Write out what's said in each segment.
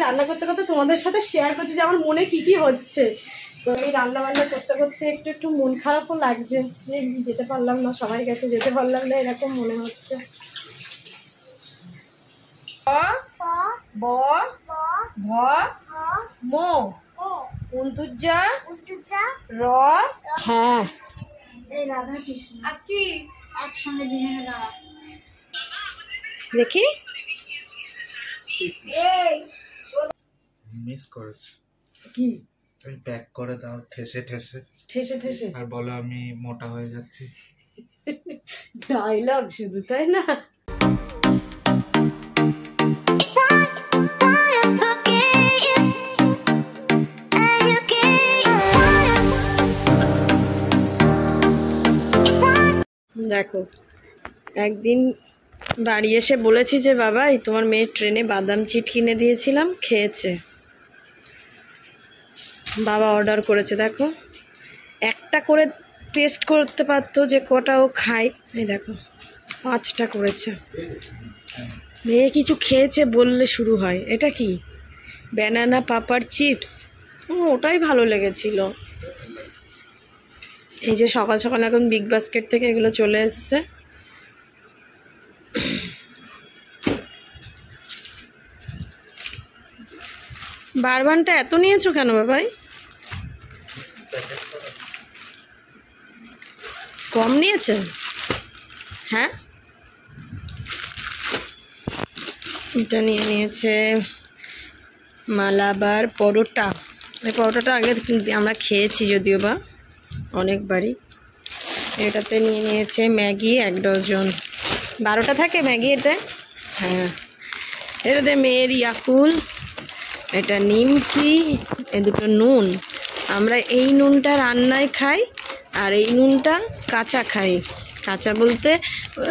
রান্না করতে করতে তোমাদের সাথে শেয়ার করছি যে আমার মনে কি কি হচ্ছে। তো এই রান্না বান্না করতে করতে একটু একটু মন খারাপও লাগছে যে যেতে পারলাম না, সবাই কাছে যেতে পারলাম না, এরকম মনে হচ্ছে। ব ভ মো উন্তুজা র। হ্যাঁ এই রাধা কৃষ্ণ আর কি একসঙ্গে দুজনে দাঁড়া দেখি। মিস করেছি কি তুমি প্যাক করে দাও ঠেসে ঠেসে ঠেসে ঠেসে আর বলো আমি মোটা হয়ে যাচ্ছি। ডায়লগ শুধু, তাই না? দেখো একদিন বাড়ি এসে বলেছি যে বাবা এই তোমার মেয়ের ট্রেনে বাদাম চিট কিনে দিয়েছিলাম, খেয়েছে। বাবা অর্ডার করেছে, দেখো একটা করে টেস্ট করতে পারতো যে কটা ও খায়, এই দেখো 5টা করেছে। মেয়ে কিছু খেয়েছে বললে শুরু হয়। এটা কি ব্যানানা পাপার চিপস, ওটাই ভালো লেগেছিল। এই যে সকাল সকাল এখন বিগ বাস্কেট থেকে এগুলো চলে এসছে। বারবানটা এত নিয়েছো কেন বাবাই? কম নিয়েছে? হ্যাঁ এটা নিয়ে নিয়েছে মালাবার পরোটা। এই পরোটাটা আগে আমরা খেয়েছি যদিও বা অনেকবারই। এটাতে নিয়ে নিয়েছে ম্যাগি 1 ডজন, 12টা থাকে ম্যাগি এতে। হ্যাঁ এটাতে মেয়ের ইয়াকুল, এটা নিমকি, এ দুটো নুন। আমরা এই নুনটা রান্নায় খাই আর এই নুনটা কাঁচা খাই। কাঁচা বলতে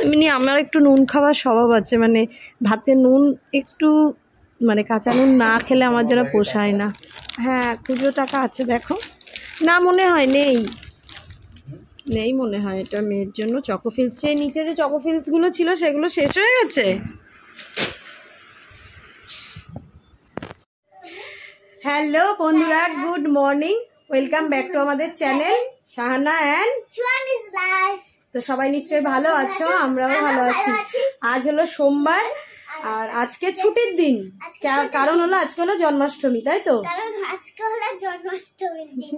এমনি আমার একটু নুন খাওয়ার স্বভাব আছে, মানে ভাতে নুন একটু মানে কাঁচা নুন না খেলে আমার যেন পোষায় না। হ্যাঁ খুচরো টাকা আছে দেখো, না মনে হয় নেই নেই মনে হয়। এটা মেয়ের জন্য চকোফিলস, সেই নিচে যে চকোফিলসগুলো ছিল সেগুলো শেষ হয়ে গেছে। হ্যালো বন্ধুরা, good morning, welcome back to আমাদের চ্যানেল শাহানা অ্যান্ড সুয়ানিস লাইফ। তো সবাই নিশ্চয়ই ভালো আছো, আমরাও ভালো আছি। আজ হলো সোমবার আর আজকে ছুটির দিন, কারণ হলো আজকে হলো জন্মাষ্টমী, তাই তো? কারণ আজকে হলো জন্মাষ্টমীর দিন।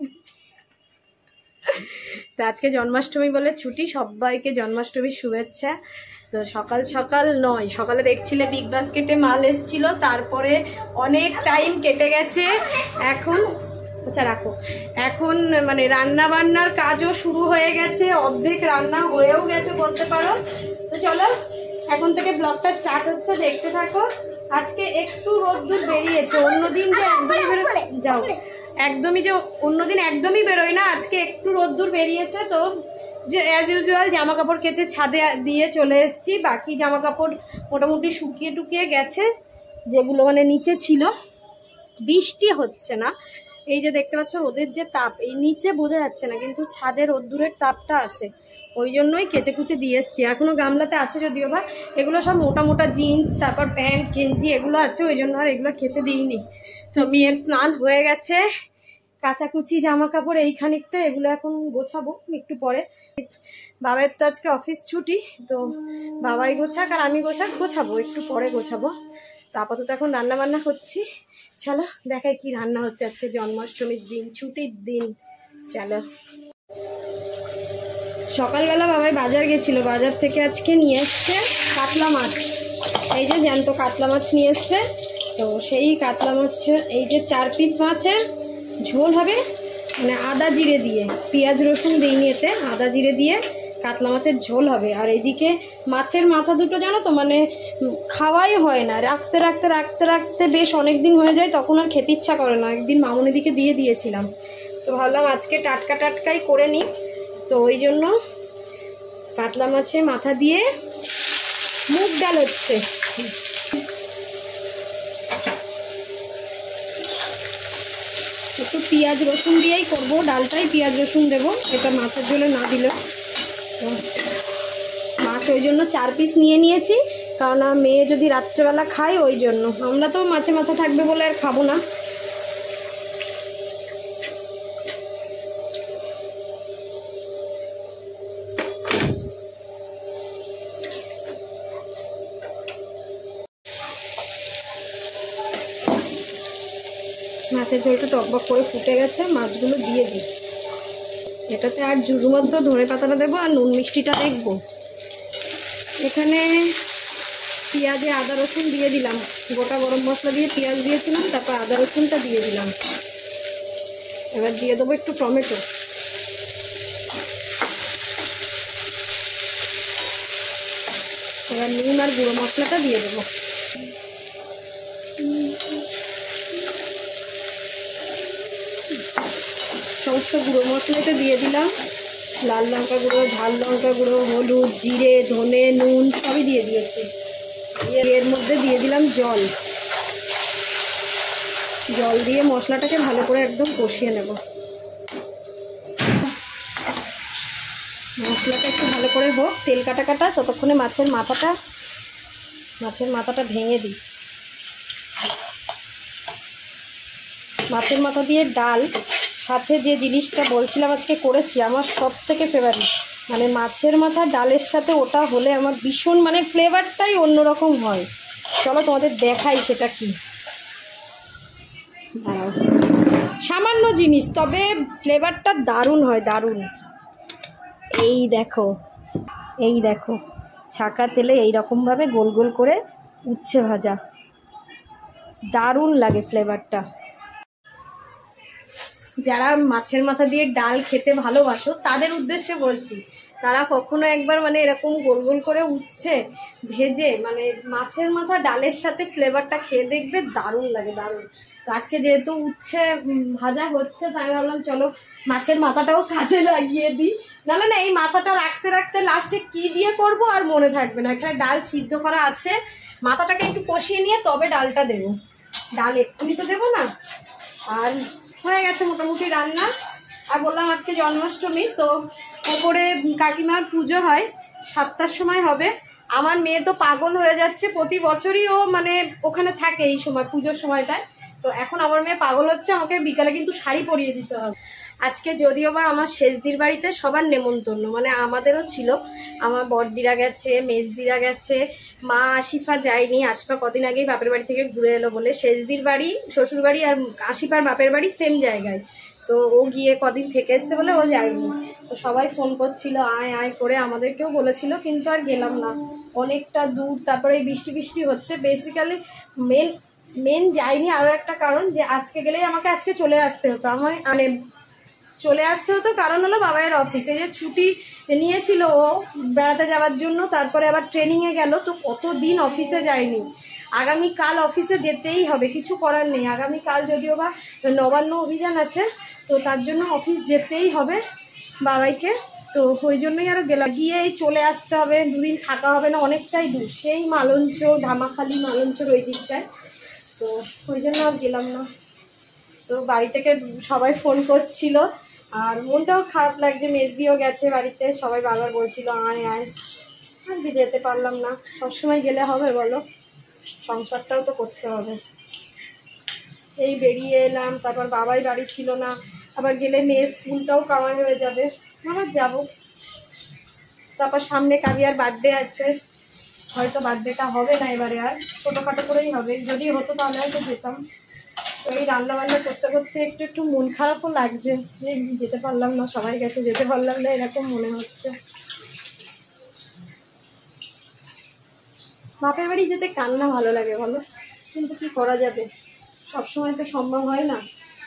তো আজকে জন্মাষ্টমী বলে ছুটি, সবাইকে জন্মাষ্টমীর শুভেচ্ছা। তো সকাল সকাল নয়, সকালে দেখছিলে বিগ বাস্কেটে মাল এসেছিল, তারপরে অনেক টাইম কেটে গেছে। এখন আচ্ছা রাখো, এখন মানে রান্না বান্নার কাজও শুরু হয়ে গেছে, অর্ধেক রান্না হয়েও গেছে বলতে পারো। তো চলো এখন থেকে ব্লগটা স্টার্ট হচ্ছে, দেখতে থাকো। আজকে একটু রোদ্দুর বেরিয়েছে, অন্যদিন যে একদমই বেরোয় যাও একদমই যে অন্যদিন একদমই বেরোয় না, আজকে একটু রোদ্দুর বেরিয়েছে। তো যে অ্যাজ ইউজুয়াল জামা কাপড় কেচে ছাদে দিয়ে চলে এসেছি, বাকি জামা কাপড় মোটামুটি শুকিয়ে টুকিয়ে গেছে, যেগুলো মানে নিচে ছিল। বৃষ্টি হচ্ছে না, এই যে দেখতে পাচ্ছ ওদের যে তাপ, এই নিচে বোঝা যাচ্ছে না কিন্তু ছাদের রোদ্দুরের তাপটা আছে, ওই জন্যই কেচে কুচে দিয়ে এসছি। এখনও গামলাতে আছে যদিও বা, এগুলো সব মোটা মোটা জিন্স তারপর প্যান্ট গেঞ্জি এগুলো আছে, ওই জন্য আর এগুলো কেচে দিইনি। তো মেয়ের স্নান হয়ে গেছে, কাচাকুচি জামা কাপড় এই খানিকটা, এগুলো এখন গোছাবো একটু পরে। বাবার তো আজকে অফিস ছুটি, তো বাবাই গোছাক আর আমি গোছাবো একটু পরে গোছাবো। তো আপাতত এখন রান্না বান্না করছি, চলো দেখাই কি রান্না হচ্ছে আজকে জন্মাষ্টমীর দিন, ছুটির দিন। চলো সকালবেলা বাবাই বাজার গেছিল, বাজার থেকে আজকে নিয়ে এসছে কাতলা মাছ। এই যে জ্যান্ত কাতলা মাছ নিয়ে এসছে, তো সেই কাতলা মাছ এই যে 4 পিস মাছের ঝোল হবে, মানে আদা জিরে দিয়ে, পেঁয়াজ রসুন দিইনি এতে, আদা জিরে দিয়ে কাতলা মাছের ঝোল হবে। আর এদিকে মাছের মাথা দুটো জানো তো মানে খাওয়াই হয় না, রাখতে রাখতে রাখতে রাখতে বেশ অনেক দিন হয়ে যায়, তখন আর খেতে ইচ্ছা করে না। একদিন মামুনিদিকে দিয়ে দিয়েছিলাম, তো ভাবলাম আজকে টাটকা টাটকাই করে নিই, তো ওই জন্য কাতলা মাছে মাথা দিয়ে মুগ ডাল হচ্ছে। একটু পেঁয়াজ রসুন দিয়েই করবো, ডালটাই পেঁয়াজ রসুন দেবো, এটা মাছের ঝোলে না দিলে। মাছ ওই জন্য 4 পিস নিয়ে নিয়েছি, কারণ মেয়ে যদি রাত্রেবেলা খায় ওই জন্য। আমরা তো মাছে মাথা থাকবে বলে আর খাবো না। মাছের ঝোলটা টকবক করে ফুটে গেছে, মাছগুলো দিয়ে দিই। এটাতে আর জুড়ুর মধ্যে ধনে পাতাটা দেবো আর নুন মিষ্টিটা দেখবো। এখানে পেঁয়াজে আদা রসুন দিয়ে দিলাম, গোটা গরম মশলা দিয়ে পেঁয়াজ দিয়েছিলাম, তারপর আদা রসুনটা দিয়ে দিলাম। এবার দিয়ে দেবো একটু টমেটো। এবার নুন আর গুঁড়ো মশলাটা দিয়ে দেবো। সমস্ত গুঁড়ো মশলাটা দিয়ে দিলাম, লাল লঙ্কা গুঁড়ো, ঝাল লঙ্কা গুঁড়ো, হলুদ, জিরে, ধনে, নুন সবই দিয়ে দিয়েছি। এর মধ্যে দিয়ে দিলাম জল। জল দিয়ে মশলাটাকে ভালো করে একদম কষিয়ে নেব। মশলাটা একটু ভালো করে হোক, তেল কাটা কাটা, ততক্ষণে মাছের মাথাটা ভেঙে দিই। মাছের মাথা দিয়ে ডাল, সাথে যে জিনিসটা বলছিলাম আজকে করেছি, আমার সব থেকে ফেভারিট, মানে মাছের মাথা ডালের সাথে ওটা হলে আমার ভীষণ, মানে ফ্লেভারটাই অন্যরকম হয়। চলো তোমাদের দেখাই সেটা কি। সামান্য জিনিস, তবে ফ্লেভারটা দারুণ হয়, দারুণ। এই দেখো ছাকা তেলে এইরকমভাবে গোল গোল করে উচ্ছে ভাজা, দারুণ লাগে ফ্লেভারটা। যারা মাছের মাথা দিয়ে ডাল খেতে ভালোবাসো তাদের উদ্দেশ্যে বলছি, তারা কখনো একবার মানে এরকম গোল গোল করে উচ্ছে ভেজে মানে মাছের মাথা ডালের সাথে ফ্লেভারটা খেয়ে দেখবে, দারুণ লাগে, দারুণ। তো আজকে যেহেতু উচ্ছে ভাজা হচ্ছে, তাই আমি ভাবলাম চলো মাছের মাথাটাও কাজে লাগিয়ে দিই। নাহলে না এই মাথাটা রাখতে রাখতে লাস্টে কি দিয়ে করব আর মনে থাকবে না। এখানে ডাল সিদ্ধ করা আছে, মাথাটাকে একটু কষিয়ে নিয়ে তবে ডালটা দেবো। ডাল এক্ষুনি তো দেবো না। আর হয়ে গেছে মোটামুটি রান্না। আর বললাম আজকে জন্মাষ্টমী, তো ওপরে কাকিমার পুজো হয় 7টার সময় হবে। আমার মেয়ে তো পাগল হয়ে যাচ্ছে, প্রতি বছরই ও মানে ওখানে থাকে এই সময়, পুজোর সময়টায়। তো এখন আমার মেয়ে পাগল হচ্ছে, আমাকে বিকালে কিন্তু শাড়ি পরিয়ে দিতে হবে। আজকে যদিও বা আমার শেষদির বাড়িতে সবার নেমন্তন্ন, মানে আমাদেরও ছিল, আমার বড়দিরা গেছে, মেজদিরা গেছে, মা আশিফা যায়নি। আশিফা কদিন আগেই বাপের বাড়ি থেকে ঘুরে এলো বলে। শেষদির বাড়ি শ্বশুর বাড়ি আর আশিফার বাপের বাড়ি সেম জায়গায়, তো ও গিয়ে কদিন থেকে এসছে বলে ও যায়নি। তো সবাই ফোন করছিল আয় আয় করে, আমাদেরকেও বলেছিল, কিন্তু আর গেলাম না, অনেকটা দূর। তারপরে এই বৃষ্টি বৃষ্টি হচ্ছে। বেসিক্যালি মেন যায়নি আরও একটা কারণ, যে আজকে গেলেই আমাকে আজকে চলে আসতে হতো, আমার মানে চলে আসতে হতো, কারণ হলো বাবাইয়ের অফিসে যে ছুটি নিয়েছিল ও বেড়াতে যাওয়ার জন্য, তারপরে আবার ট্রেনিংয়ে গেল, তো কতদিন অফিসে যায়নি। আগামীকাল অফিসে যেতেই হবে, কিছু করার নেই। আগামীকাল যদিও বা নবান্ন অভিযান আছে, তো তার জন্য অফিস যেতেই হবে বাবাইকে। তো ওই জন্যই আরও গেলাম, গিয়েই চলে আসতে হবে, দুদিন থাকা হবে না, অনেকটাই দূর, সেই মালঞ্চ, ধামাখালি, মালঞ্চর ওই দিকটায়। তো ওই জন্য আর গেলাম না। তো বাড়ি থেকে সবাই ফোন করছিল, আর মনটাও খারাপ লাগছে। মেজদিও গেছে বাড়িতে, সবাই বারবার বলছিল আয় আয়, আর যেতে পারলাম না। সবসময় গেলে হবে বলো, সংসারটাও তো করতে হবে। এই বেরিয়ে এলাম, তারপর বাবাই বাড়ি ছিল না, আবার গেলে মেয়ের স্কুলটাও কামাই হয়ে যাবে, আবার যাব। তারপর সামনে কাবিয়ার বার্থডে আছে, হয়তো বার্থডেটা হবে না এবারে, আর ছোটোখাটো করেই হবে, যদি হতো তাহলে হয়তো যেতাম। তো এই রান্নাবান্না করতে করতে একটু মন খারাপও লাগছে, যে যেতে পারলাম না, সবাই গেছে যেতে পারলাম না, এরকম মনে হচ্ছে। বাপের বাড়ি যেতে কান্না ভালো লাগে বলো, কিন্তু কি করা যাবে, সবসময় তো সম্ভব হয় না।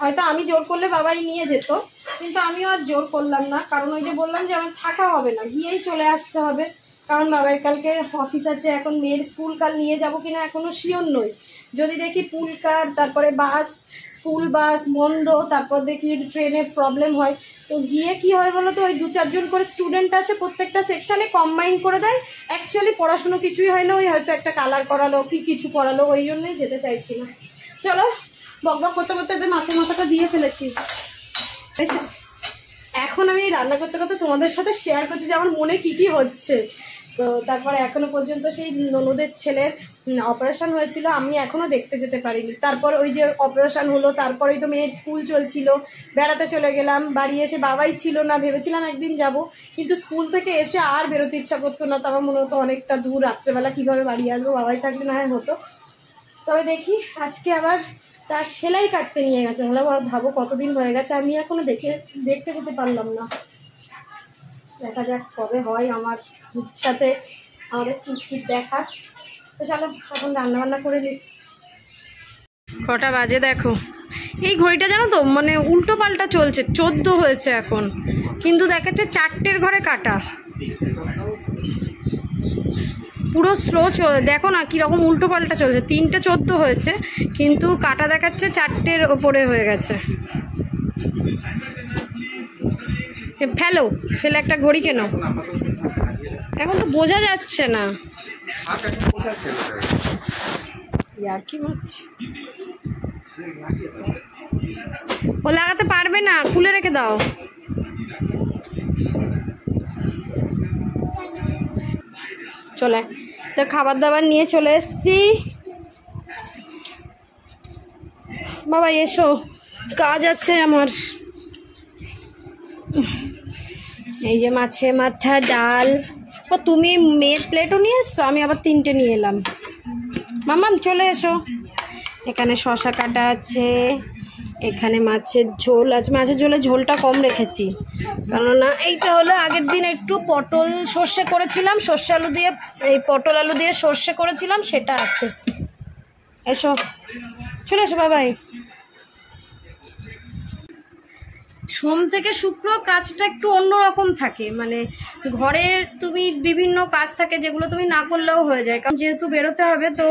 হয়তো আমি জোর করলে বাবাই নিয়ে যেত, কিন্তু আমিও আর জোর করলাম না, কারণ ওই যে বললাম যে আমার থাকা হবে না, গিয়েই চলে আসতে হবে। কারণ বাবার কালকে অফিস আছে, এখন মেয়ের স্কুল কাল নিয়ে যাব কিনা এখনও শিওর নই। যদি দেখি পুল কার, তারপরে বাস, স্কুল বাস বন্ধ, তারপর দেখি ট্রেনে প্রবলেম হয়, তো গিয়ে কি হয় বলো তো, ওই 2-4 জন করে স্টুডেন্ট আসে, প্রত্যেকটা সেকশানে কম্বাইন করে দেয়। অ্যাকচুয়ালি পড়াশুনো কিছুই হয় না, ওই হয়তো একটা কালার করালো কি কিছু করালো, ওই জন্যই যেতে চাইছি না। চলো, বকবক করতে করতে মাছের মাথাটা দিয়ে ফেলেছি। এখন আমি রান্না করতে করতে তোমাদের সাথে শেয়ার করছি যে আমার মনে কি কি হচ্ছে। তো তারপরে এখনো পর্যন্ত সেই ননদের ছেলের অপারেশন হয়েছিল, আমি এখনো দেখতে যেতে পারিনি। তারপর ওই যে অপারেশন হলো, তারপরেই তো মেয়ের স্কুল চলছিল, বেড়াতে চলে গেলাম, বাড়ি এসে বাবাই ছিল না, ভেবেছিলাম একদিন যাব, কিন্তু স্কুল থেকে এসে আর বেরোতে ইচ্ছা করতো না। তো আমার মনে হতো অনেকটা দূর, রাত্রেবেলা কীভাবে বাড়ি আসবো, বাবাই থাকলে না হয় হতো। তবে দেখি আজকে আবার তার সেলাই কাটতে নিয়ে গেছে, হলে ভাবো কতদিন হয়ে গেছে আমি এখনো দেখতে যেতে পারলাম না। দেখা যাক কবে হয় আমার সাথে আমাদের চুক্তির দেখা। তো চলো এখন রান্নাবান্না করে নিই। কটা বাজে দেখো, এই ঘড়িটা জানো তো মানে উল্টো পাল্টা চলছে, 14 হয়েছে এখন, কিন্তু দেখাচ্ছে 4টের ঘরে কাটা, পুরো স্লো দেখো না কীরকম উল্টো পাল্টা চলছে। 3টে 14 হয়েছে কিন্তু কাটা দেখাচ্ছে 4টের ওপরে হয়ে গেছে। ফেলে একটা ঘড়ি কেন, এখন তো বোঝা যাচ্ছে না। আর কি মারছে, ও লাগাতে পারবে না, খুলে রেখে দাও। চলে তো খাবার দাবার নিয়ে চলে এসছি। বাবা এসো, কাজ আছে আমার। এই যে মাছে মাথা, ডাল। ও তুমি মেয়ের প্লেটও নিয়ে এসছো, আমি আবার 3টে নিয়ে এলাম। মামাম চলে এসো। এখানে শশা কাটা আছে, এখানে মাছের ঝোল আছে। মাছের ঝোলে ঝোলটা কম রেখেছি, কেননা এইটা হলো আগের দিন একটু পটল সর্ষে করেছিলাম, সর্ষে আলু দিয়ে, এই পটল আলু দিয়ে সর্ষে করেছিলাম, সেটা আছে। এসো, চলে এসো বাবাই। সোম থেকে শুক্র কাজটা একটু অন্যরকম থাকে, মানে ঘরের তুমি বিভিন্ন কাজ থাকে যেগুলো তুমি না করলেও হয়ে যায়, কারণ যেহেতু বেরোতে হবে। তো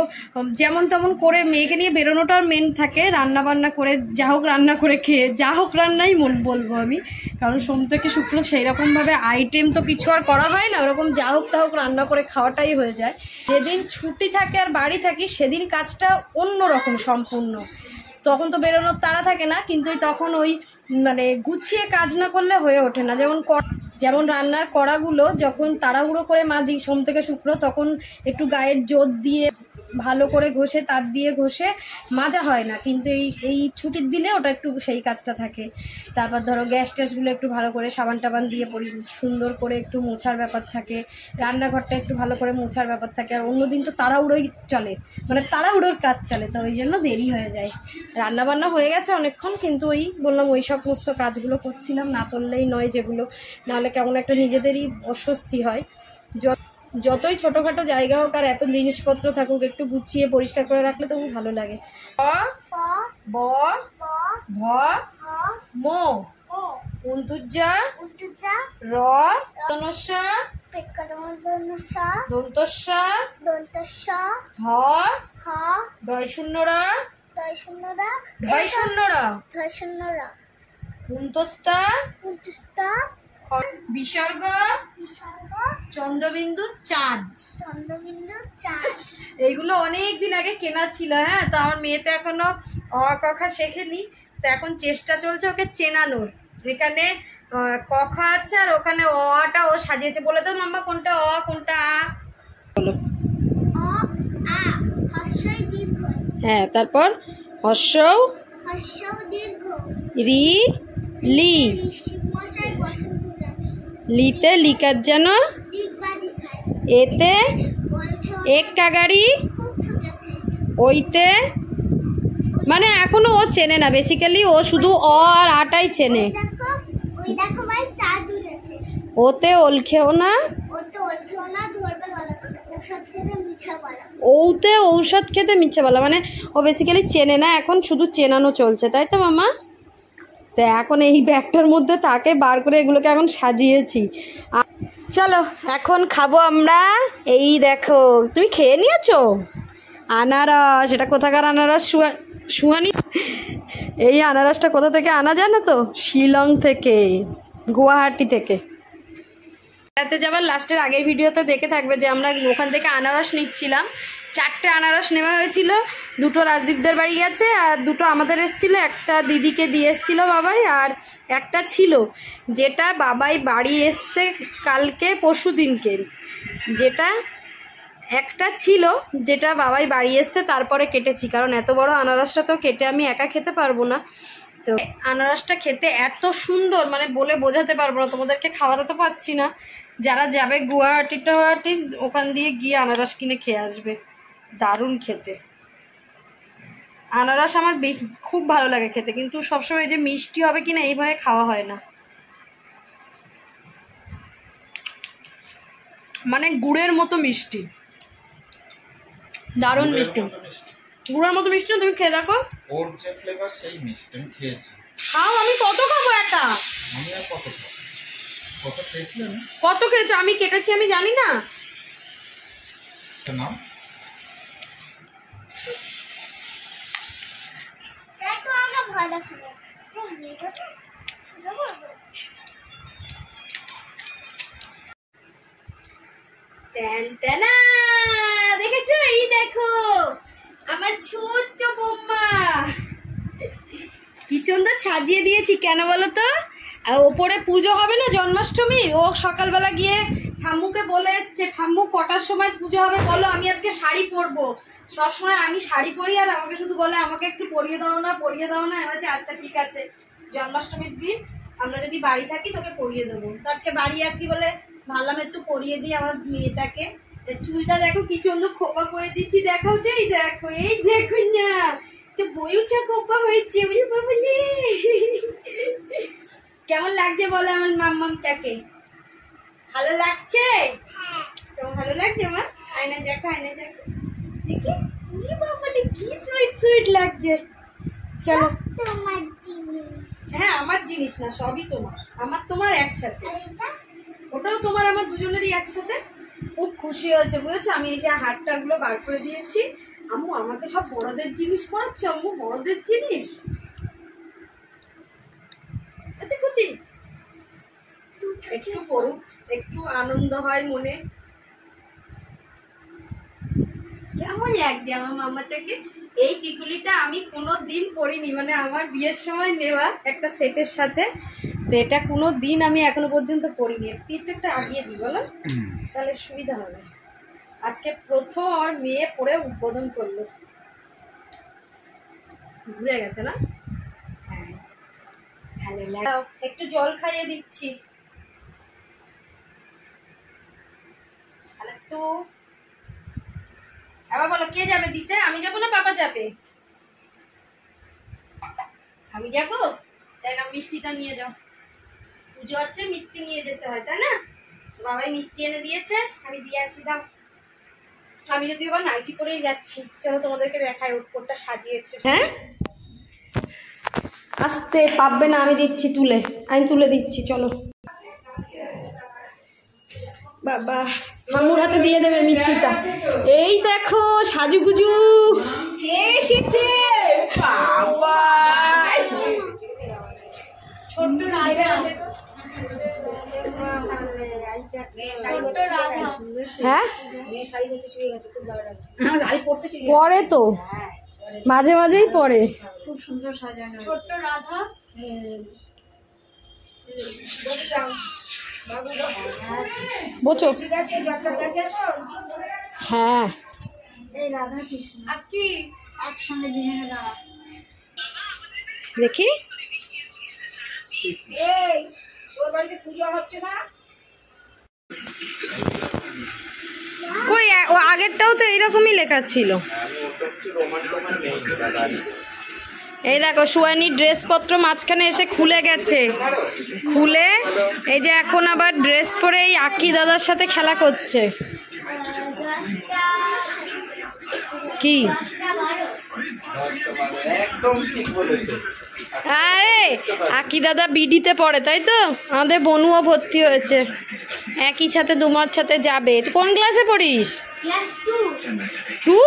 যেমন তেমন করে মেয়েকে নিয়ে বেরোনোটার মেন থাকে, রান্না বান্না করে যা হোক রান্না করে খেয়ে, যা হোক রান্নাই বলবো আমি, কারণ সোম থেকে শুক্র সেই রকমভাবে আইটেম তো কিছু আর করা হয় না, ওরকম যা হোক তা হোক রান্না করে খাওয়াটাই হয়ে যায়। যেদিন ছুটি থাকে আর বাড়ি থাকি সেদিন কাজটা অন্যরকম সম্পূর্ণ। তখন তো বেরোনোর তাড়া থাকে না, কিন্তু তখন ওই মানে গুছিয়ে কাজ না করলে হয়ে ওঠে না। যেমন রান্নার কড়াগুলো যখন তাড়াহুড়ো করে মাজি সোম থেকে শুক্র, তখন একটু গায়ের জোর দিয়ে ভালো করে ঘষে, তার দিয়ে ঘষে মাজা হয় না, কিন্তু এই ছুটির দিনে ওটা একটু সেই কাজটা থাকে। তারপর ধরো গ্যাস ট্যাসগুলো একটু ভালো করে সাবান টাবান দিয়ে সুন্দর করে একটু মোছার ব্যাপার থাকে, রান্নাঘরটা একটু ভালো করে মোছার ব্যাপার থাকে। আর অন্যদিন তো তাড়াহুড়োই চলে, মানে তাড়াহুড়োর কাজ চলে, তো ওই জন্য দেরি হয়ে যায়। রান্নাবান্না হয়ে গেছে অনেকক্ষণ, কিন্তু ওই বললাম ওই সমস্ত কাজগুলো করছিলাম, না করলেই নয় যেগুলো, নাহলে কেমন একটা নিজেদেরই অস্বস্তি হয়। যতই ছোটোখাটো জায়গা হোক আর এত জিনিসপত্র থাকুক, একটু গুছিয়ে পরিষ্কার করে রাখলে তবু ভালো লাগে। ব ভ মো উন্তুজা র তনস্যা দন্তস্যা হ ডয় শূন্যরা উন্তস্তা বিসর্গ চন্দ্রবিন্দু চাঁদ। এইগুলো অনেক দিন আগে কেনা ছিল। হ্যাঁ, তো আমার মেয়ে তো এখনো অ ক শেখেনি, তো এখন চেষ্টা চলছে ওকে চেনানোর। এখানে কখা আছে আর ওখানে অটা ও সাজিয়েছে। বলে তো মাম্মা কোনটা অ কোনটা আ? বলো। হ্যাঁ, তারপর হর্ষৌ রি লি, লিতে লিকার যেন, এতে এক কাগারি, ওইতে মানে এখনো ও চেনে না, বেসিক্যালি ও শুধু অ আর আটাই চেনে। ওতে ওলখেও না, ওতে ঔষধ খেতে মিছে বলা, মানে ও বেসিক্যালি চেনে না, এখন শুধু চেনানো চলছে, তাই তো মামা? তো এখন এই ব্যাগটার মধ্যে তাকে বার করে এগুলোকে এখন সাজিয়েছি। চলো এখন খাবো আমরা। এই দেখো, তুমি খেয়ে নিয়েছো আনারস। এটা কোথাকার আনারস? সুহানি। এই আনারসটা কোথা থেকে আনা জানো তো? শিলং থেকে, গুয়াহাটি থেকে। বেড়াতে যাবার লাস্টের আগের ভিডিওতে দেখে থাকবে যে আমরা ওখান থেকে আনারস নিচ্ছিলাম। 4টে আনারস নেওয়া হয়েছিল, 2টো রাজদীপদের বাড়ি গেছে আর 2টো আমাদের এসেছিলো। একটা দিদিকে দিয়ে এসেছিলো বাবাই, আর একটা ছিল যেটা বাবাই বাড়ি এসছে কালকে পরশু দিনকে। যেটা একটা ছিল, যেটা বাবাই বাড়ি এসছে তারপরে কেটেছি, কারণ এত বড় আনারসটা তো কেটে আমি একা খেতে পারবো না। তো আনারসটা খেতে এত সুন্দর, মানে বলে বোঝাতে পারবো না, তোমাদেরকে খাওয়াতে তো পারছি না। যারা যাবে গুয়াহাটি ওখান দিয়ে গিয়ে আনারস কিনে খেয়ে আসবে, দারুণ খেতে। আনারস আমার খুব ভালো লাগে খেতে, কিন্তু সবসময় যে মিষ্টি হবে কিনা এই ভয়ে খাওয়া হয় না। মানে গুড়ের মতো মিষ্টি, দারুণ মিষ্টি, গুড়ের মতো মিষ্টি। তুমি খেয়ে দেখো, ওর যে ফ্লেভার সেই মিষ্টি আমি খেয়েছি। খাও, আমি কত খাবো একা? আমি আর কত খাবো? কত খেয়েছি আমি? কত খেয়েছো? আমি কেটেছি, আমি জানি না। নাও। দেখো আমরা ভালো খাবো। দেখেছো? এই দেখো আমার ছোট্ট বোম্মা, কি সুন্দর সাজিয়ে দিয়েছি। কেন বলো তো? আর ওপরে পুজো হবে না জন্মাষ্টমী, ও সকালবেলা গিয়ে ঠাম্মুকে বলে এসছে, ঠাম্মু কটার সময় পুজো হবে বলো, আমি আজকে শাড়ি পরবো। সবসময় আমি শাড়ি পরি আর আমাকে শুধু বলে আমাকে একটু পরিয়ে দাও না, পরিয়ে দাও না। এবার আচ্ছা ঠিক আছে, জন্মাষ্টমীর দিন আমরা যদি বাড়ি থাকি তোকে পরিয়ে দেবো। তো আজকে বাড়ি আছি বলে ভাবলাম একটু পরিয়ে দিই আমার মেয়েটাকে। চুলটা দেখো কি সুন্দর খোপা করে দিচ্ছি, দেখো যে এই দেখো, এই দেখো না তো বইউচা খোপা হয়েছে। কেমন লাগছে বলো আমার মাম্মামটাকে? ভালো লাগছে? তোমার ভালো লাগছে? আমার আয়না দেখো, আয়না দেখো, দেখি বাবারে কি সুইট সুইট লাগছে। চলো, তোমার জিনিস। হ্যাঁ আমার জিনিস না, সবই তোমার, আমার তোমার একসাথে। আর এটা? ওটাও তোমার আমার দুজনেরই একসাথে। খুব খুশি হয়েছে বুঝেছো, আমি এই যে হারটাগুলো বার করে দিয়েছি। আম্মু আমাকে সব বড়দের জিনিস পড়াচ্ছ, আম্মু বড়দের জিনিস। আচ্ছা কুচি একটু পড়ুক, একটু আনন্দ হয় মনে। কেমন লাগছে আমার মামাটাকে? এই টিকুলিটা আমি কোনো দিন পরিনি, মানে আমার বিয়ের সময় নেওয়া একটা সেটের সাথে। তো এটা কোনো দিন আমি এখনো পর্যন্ত পরিনি। পিঠটা একটা আগিয়ে দিই বলো, তাহলে সুবিধা হবে। আজকে প্রথম আমার মেয়ে পরে উদ্বোধন করলো। ঘুরে গেছে না? হ্যাঁ, ভালো লাগে। একটু জল খাইয়ে দিচ্ছি। তো আবার বলো কে যাবে দিতে? আমি যাবো না বাবা যাবে? আমি যাবো। তাই না, মিষ্টিটা নিয়ে যাও। পুজো আছে, মিষ্টি নিয়ে যেতে হয় তাই না? বাবাই মিষ্টি এনে দিয়েছে, আমি দিয়ে আসি। দাও, আমি যদি আবার নাইটি পরেই যাচ্ছি। চলো তোমাদেরকে দেখাই ওপরটা সাজিয়েছে। হ্যাঁ আসতে পারবে না, আমি দিচ্ছি তুলে, আমি তুলে দিচ্ছি। চলো বাবা, মামুর হাতে দিয়ে দেবে মিষ্টিটা। এই দেখো সাজুগুজু এসেছে বাবা। ছোট্ট রাধা, হ্যাঁ পরে তো মাঝে মাঝেই পরে। খুব সুন্দর সাজানো। ছোট্ট রাধা, বোঝো? হ্যাঁ, এই রাধা কৃষ্ণ একসঙ্গে দুজনে দাঁড়া। দেখি এই ওর বাড়িতে পূজা হচ্ছে না? কই, ও আগেরটাও তো এইরকমই লেখা ছিল। এই দেখো সুয়ানি ড্রেসপত্র মাঝখানে এসে খুলে গেছে, খুলে এই যে এখন আবার ড্রেস পরে এই আকি দাদার সাথে খেলা করছে। কি একদম ঠিক বলেছে। আরে আকি দাদা বিডিতে পড়ে তাই তো, আমাদের বনুও ভর্তি হয়েছে একই সাথে, দুমার সাথে যাবে। তুই কোন ক্লাসে পড়িস? ক্লাস 2?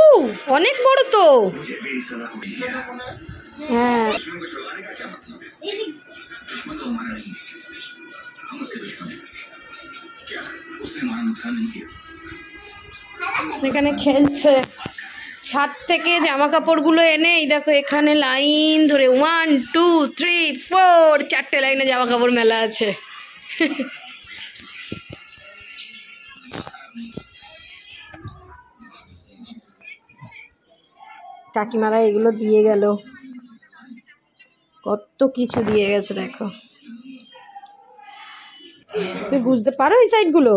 অনেক বড় তো। হ্যাঁ এখানে খেলছে। ছাদ থেকে জামা কাপড়গুলো এনে এই দেখো এখানে লাইন ধরে 1 2 3 4 4টে লাইনে জামা কাপড় মেলা আছে। কাকিমারা এগুলো দিয়ে গেল, কত কিছু দিয়ে গেছে দেখো। তুমি বুঝতে পারো এই সাইডগুলো?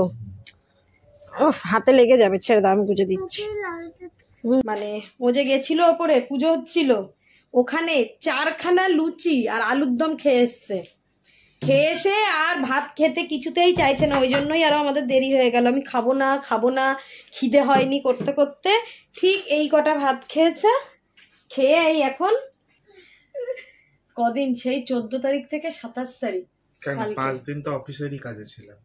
ও হাতে লেগে যাবে, ছেড়ে দাও, আমি বুঝে দিচ্ছি। মানে ও যে গেছিল ওপরে, পুজো হচ্ছিল, ওখানে 4খানা লুচি আর আলুর দম খেয়ে এসছে। খেয়ে এসে আর ভাত খেতে কিছুতেই চাইছে না, ওই জন্যই আরো আমাদের দেরি হয়ে গেল। আমি খাবো না, খিদে হয়নি করতে করতে ঠিক এই কটা ভাত খেয়েছে। খেয়ে এই এখন কদিন, সেই 14 তারিখ থেকে 27 তারিখ, 5 দিন তো অফিসেরই কাজে ছিলাম।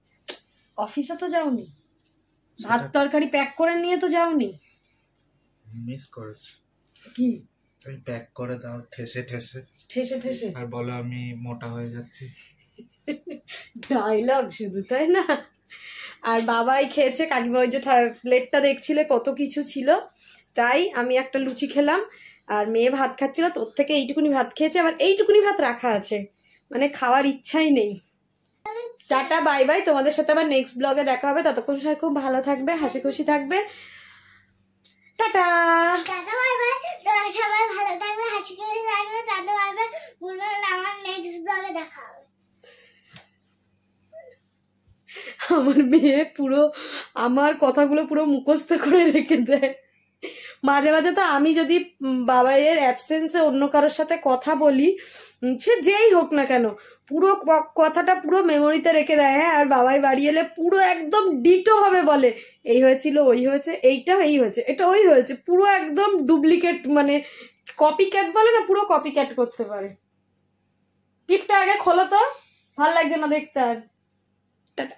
অফিসে তো যাওনি, ভাত তরকারি প্যাক করে নিয়ে তো যাওনি। মিস করেছি। কি তুমি প্যাক করে দাও ঠেসে আর বলো আমি মোটা হয়ে যাচ্ছি। ডায়লগ শুধু, তাই না? আর বাবাই খেয়েছে, কাকিমা ওই যে প্লেটটা দেখছিলে কত কিছু ছিল, তাই আমি একটা লুচি খেলাম আর মেয়ে ভাত খাচ্ছিল, তোর থেকে এইটুকুনি ভাত খেয়েছে, আবার এইটুকুনি ভাত রাখা আছে, মানে খাওয়ার ইচ্ছাই নেই। টাটা বাই বাই, তোমাদের সাথে আবার নেক্সট ব্লগে দেখা হবে, ততক্ষণ সবাই খুব ভালো থাকবে, হাসি খুশি থাকবে, টাটা টাটা বাই বাই। তোরা সবাই ভালো থাকবে, হাসি খুশি থাকবে, টাটা বাই বাই। আমার নেক্সট ব্লগে দেখা হবে। আমার মেয়ে পুরো আমার কথাগুলো পুরো মুখস্থ করে রেখে দেয়। মাঝে মাঝে তো আমি যদি বাবাইয়ের অ্যাবসেন্সে অন্য কারোর সাথে কথা বলি, সে যেই হোক না কেন, পুরো কথাটা পুরো মেমোরিতে রেখে দেয়। হ্যাঁ, আর বাবাই বাড়ি এলে পুরো একদম ডিটো ভাবে বলে, এই হয়েছিল, ওই হয়েছে, এইটা এই হয়েছে, এটা ওই হয়েছে, পুরো একদম ডুপ্লিকেট, মানে কপি ক্যাট বলে না, পুরো কপি ক্যাট করতে পারে। টিপটা আগে খোলো তো, ভাল লাগছে না দেখতে আর। টাটা।